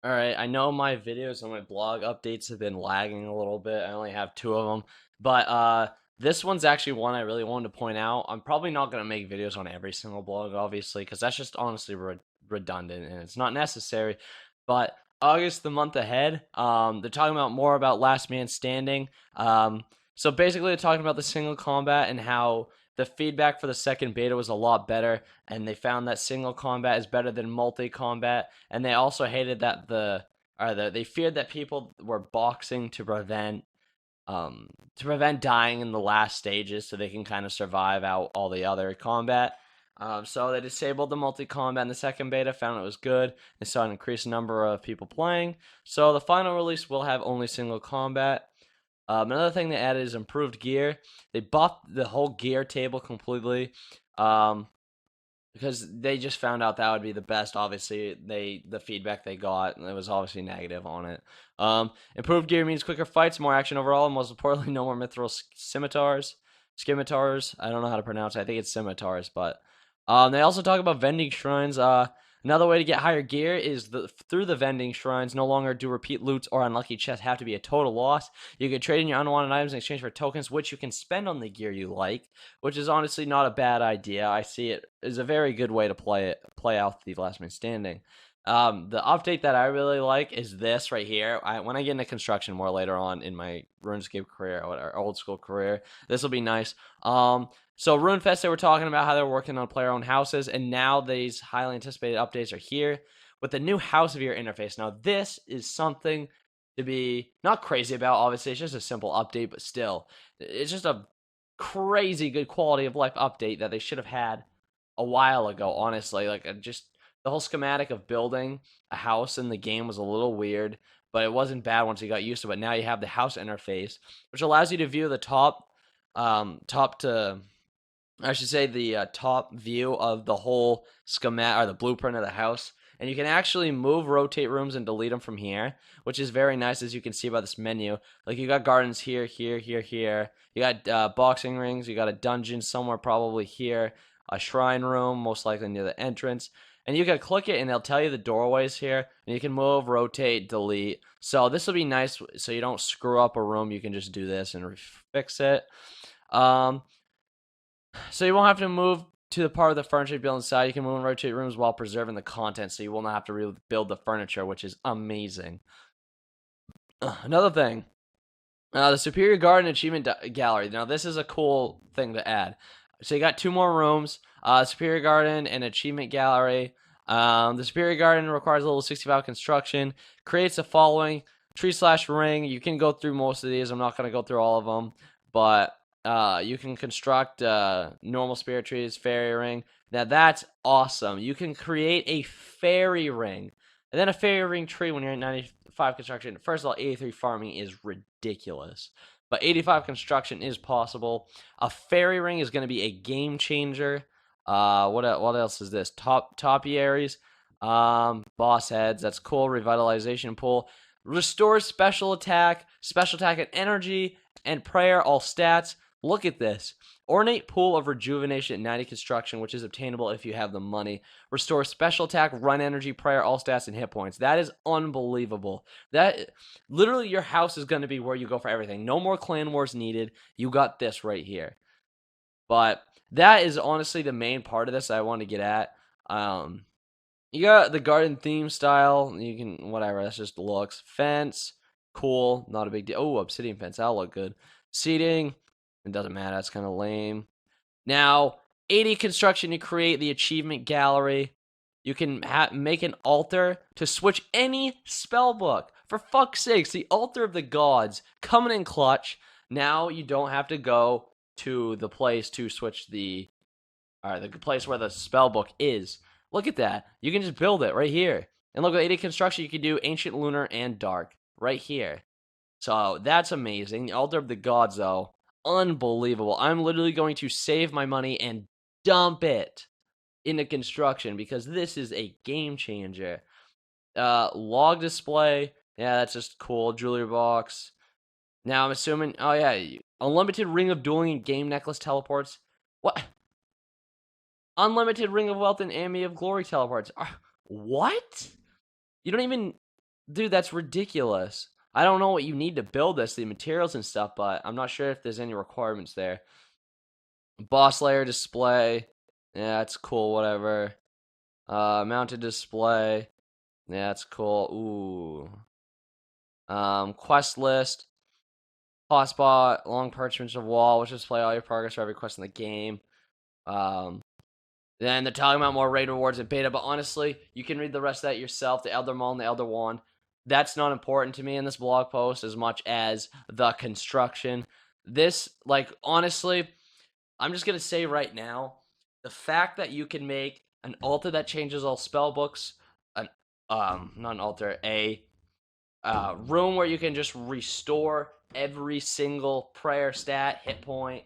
Alright, I know my videos on my blog updates have been lagging a little bit. I only have two of them. But this one's actually one I really wanted to point out. I'm probably not going to make videos on every single blog, obviously, because that's just honestly redundant and it's not necessary. But August, the month ahead, they're talking about more about Last Man Standing. So basically, they're talking about the single combat and how the feedback for the second beta was a lot better, and they found that single combat is better than multi combat, and they also hated that they feared that people were boxing to prevent dying in the last stages, so they can kind of survive out all the other combat. So they disabled the multi combat in the second beta, found it was good. They saw an increased number of people playing. So the final release will have only single combat. Another thing they added is improved gear. They buffed the whole gear table completely. Because they just found out that would be the best. Obviously, the feedback they got, it was obviously negative on it. Improved gear means quicker fights, more action overall, and most importantly, no more mithril scimitars. I don't know how to pronounce it. I think it's scimitars, but they also talk about vending shrines. Another way to get higher gear is through the vending shrines. No longer do repeat loots or unlucky chests have to be a total loss. You can trade in your unwanted items in exchange for tokens, which you can spend on the gear you like, which is honestly not a bad idea. I see it as a very good way to play out the Last Man Standing. The update that I really like is this right here. When I get into construction more later on in my RuneScape career or old school career, this will be nice. So RuneFest, they were talking about how they were working on player-owned houses, and now these highly anticipated updates are here with the new House of Your interface. Now, this is something to be not crazy about. Obviously, it's just a simple update, but still, it's just a crazy good quality of life update that they should have had a while ago. Honestly, just the whole schematic of building a house in the game was a little weird, but it wasn't bad once you got used to it. Now you have the house interface, which allows you to view the top to I should say the top view of the whole schematic or the blueprint of the house. And you can actually move, rotate rooms, and delete them from here, which is very nice, as you can see by this menu. Like, you got gardens here, here, here, here. You got boxing rings. You got a dungeon somewhere probably here. A shrine room, most likely near the entrance. And you can click it, and they'll tell you the doorways here. And you can move, rotate, delete. So this will be nice, so you don't screw up a room. You can just do this and fix it. So you won't have to move to the part of the furniture built inside. You can move and rotate rooms while preserving the content, so you will not have to rebuild the furniture, which is amazing. Another thing, the Superior Garden Achievement Gallery. Now, this is a cool thing to add. So you got two more rooms, Superior Garden and Achievement Gallery. The Superior Garden requires a level 65 construction, creates the following tree/ring. You can go through most of these. I'm not going to go through all of them, but you can construct normal spirit trees, fairy ring. Now that's awesome. You can create a fairy ring, and then a fairy ring tree when you're at 95 construction. First of all, 83 farming is ridiculous, but 85 construction is possible. A fairy ring is going to be a game changer. What else is this? Topiaries, boss heads. That's cool. Revitalization pool. Restores special attack and energy and prayer, all stats. Look at this. Ornate pool of rejuvenation at 90 construction, which is obtainable if you have the money. Restore special attack, run energy, prayer, all stats, and hit points. That is unbelievable. That literally your house is going to be where you go for everything. No more clan wars needed. You got this right here. But that is honestly the main part of this I want to get at. You got the garden theme style. You can whatever. That's just looks. Fence, cool. Not a big deal. Oh, obsidian fence. That'll look good. Seating. It doesn't matter. That's kind of lame. Now, 80 construction to create the achievement gallery. You can make an altar to switch any spell book. For fuck's sakes, the altar of the gods coming in clutch. Now you don't have to go to the place to switch the place where the spell book is. Look at that. You can just build it right here. And look, at 80 construction, you can do ancient, lunar, and dark right here. So that's amazing. The altar of the gods, though, unbelievable. I'm literally going to save my money and dump it into construction because this is a game changer. Log display. Yeah, that's just cool. Jewelry box. Now I'm assuming, oh yeah, unlimited ring of dueling and game necklace teleports. What? Unlimited ring of wealth and Ami of glory teleports. What? You don't even Dude, that's ridiculous. I don't know what you need to build this, the materials and stuff, but I'm not sure if there's any requirements there. Boss layer display. Yeah, it's cool, whatever. Mounted display. Yeah, it's cool. Quest list. Hotspot, long parchment of wall, which display all your progress for every quest in the game. Then they're talking about more raid rewards in beta, but honestly, you can read the rest of that yourself. The Elder Maul and the Elder Wand. That's not important to me in this blog post as much as the construction. This, like, honestly, I'm just going to say right now, the fact that you can make an altar that changes all spell books, not an altar, a room where you can just restore every single prayer stat, hit point.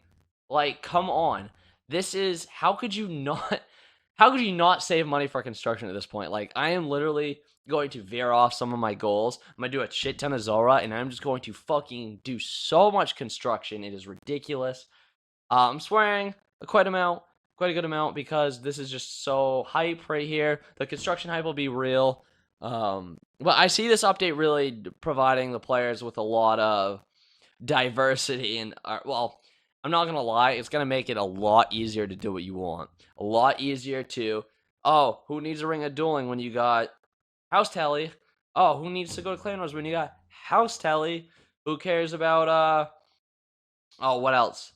Like, come on. This is how could you not how could you not save money for construction at this point? Like, I am literally going to veer off some of my goals. I'm gonna do a shit ton of Zora, and I'm just going to fucking do so much construction. It is ridiculous. I'm swearing quite a good amount, because this is just so hype right here. The construction hype will be real. But I see this update really providing the players with a lot of diversity and well, I'm not gonna lie, it's gonna make it a lot easier to do what you want. A lot easier to, oh, who needs a ring of dueling when you got House Tally? Oh, who needs to go to Clan Wars when you got House Tally? Who cares about oh, what else?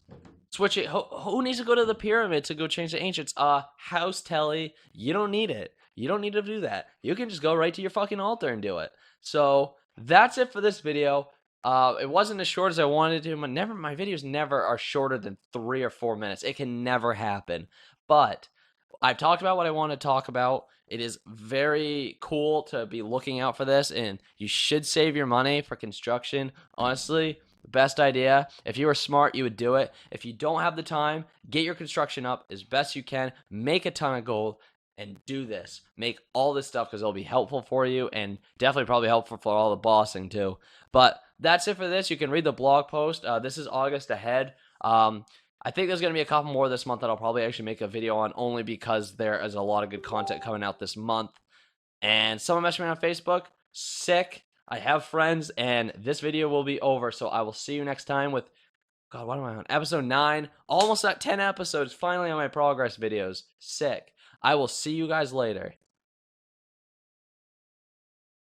Switch it. Who needs to go to the pyramid to go change the ancients? House Telly. You don't need it. You don't need to do that. You can just go right to your fucking altar and do it. So that's it for this video. It wasn't as short as I wanted to. My videos never are shorter than 3 or 4 minutes. It can never happen. But I've talked about what I want to talk about. It is very cool to be looking out for this, and you should save your money for construction. Honestly, the best idea. If you were smart, you would do it. If you don't have the time, get your construction up as best you can. Make a ton of gold and do this. Make all this stuff, because it'll be helpful for you, and definitely probably helpful for all the bossing too. But that's it for this. You can read the blog post. This is August ahead. I think there's going to be a couple more this month that I'll probably actually make a video on, only because there is a lot of good content coming out this month. And someone messaged me on Facebook. Sick. I have friends, and this video will be over. So I will see you next time with, God, what am I on? Episode 9. Almost at 10 episodes. Finally on my progress videos. Sick. I will see you guys later.